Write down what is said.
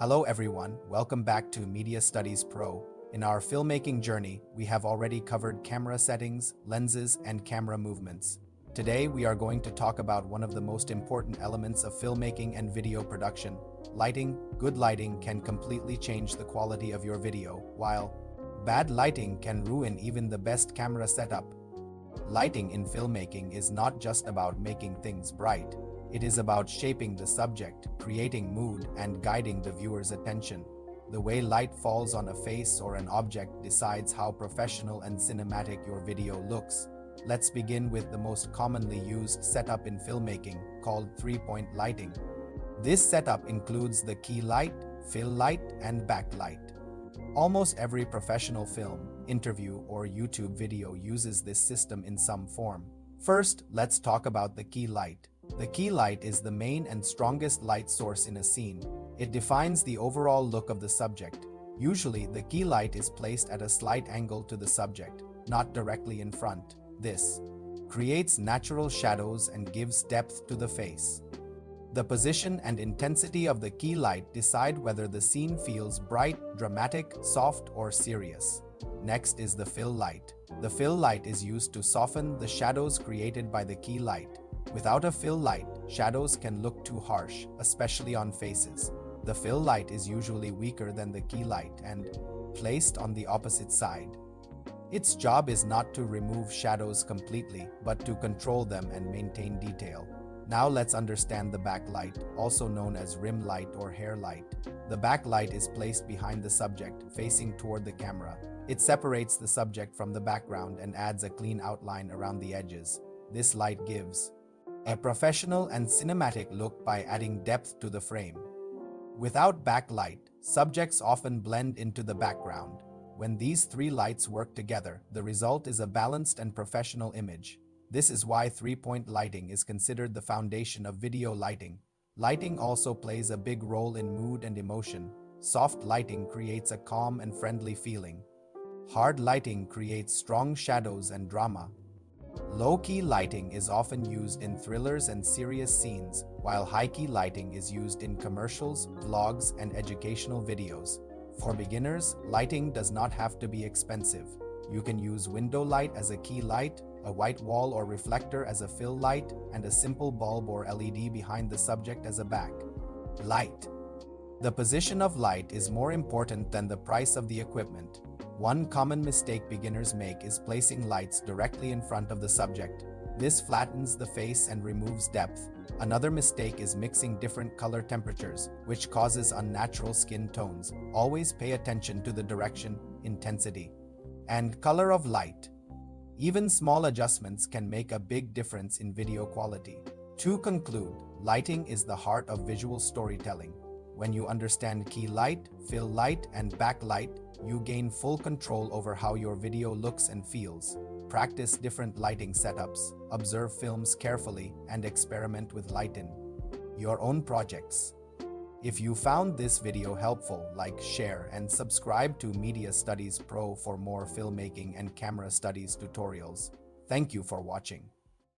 Hello everyone, welcome back to Media Studies Pro. In our filmmaking journey, we have already covered camera settings, lenses, and camera movements. Today, we are going to talk about one of the most important elements of filmmaking and video production, lighting. Good lighting can completely change the quality of your video, while bad lighting can ruin even the best camera setup. Lighting in filmmaking is not just about making things bright. It is about shaping the subject, creating mood, and guiding the viewer's attention. The way light falls on a face or an object decides how professional and cinematic your video looks. Let's begin with the most commonly used setup in filmmaking, called three-point lighting. This setup includes the key light, fill light, and backlight. Almost every professional film, interview, or YouTube video uses this system in some form. First, let's talk about the key light. The key light is the main and strongest light source in a scene. It defines the overall look of the subject. Usually, the key light is placed at a slight angle to the subject, not directly in front. This creates natural shadows and gives depth to the face. The position and intensity of the key light decide whether the scene feels bright, dramatic, soft, or serious. Next is the fill light. The fill light is used to soften the shadows created by the key light. Without a fill light, shadows can look too harsh, especially on faces. The fill light is usually weaker than the key light and placed on the opposite side. Its job is not to remove shadows completely, but to control them and maintain detail. Now let's understand the backlight, also known as rim light or hair light. The backlight is placed behind the subject, facing toward the camera. It separates the subject from the background and adds a clean outline around the edges. This light gives a professional and cinematic look by adding depth to the frame. Without backlight, subjects often blend into the background. When these three lights work together, the result is a balanced and professional image. This is why three-point lighting is considered the foundation of video lighting. Lighting also plays a big role in mood and emotion. Soft lighting creates a calm and friendly feeling. Hard lighting creates strong shadows and drama. Low-key lighting is often used in thrillers and serious scenes, while high-key lighting is used in commercials, vlogs, and educational videos. For beginners, lighting does not have to be expensive. You can use window light as a key light, a white wall or reflector as a fill light, and a simple bulb or LED behind the subject as a back light. The position of light is more important than the price of the equipment. One common mistake beginners make is placing lights directly in front of the subject. This flattens the face and removes depth. Another mistake is mixing different color temperatures, which causes unnatural skin tones. Always pay attention to the direction, intensity, and color of light. Even small adjustments can make a big difference in video quality. To conclude, lighting is the heart of visual storytelling. When you understand key light, fill light, and backlight, you gain full control over how your video looks and feels. Practice different lighting setups, observe films carefully, and experiment with light in your own projects. If you found this video helpful, like, share, and subscribe to Media Studies Pro for more filmmaking and camera studies tutorials. Thank you for watching.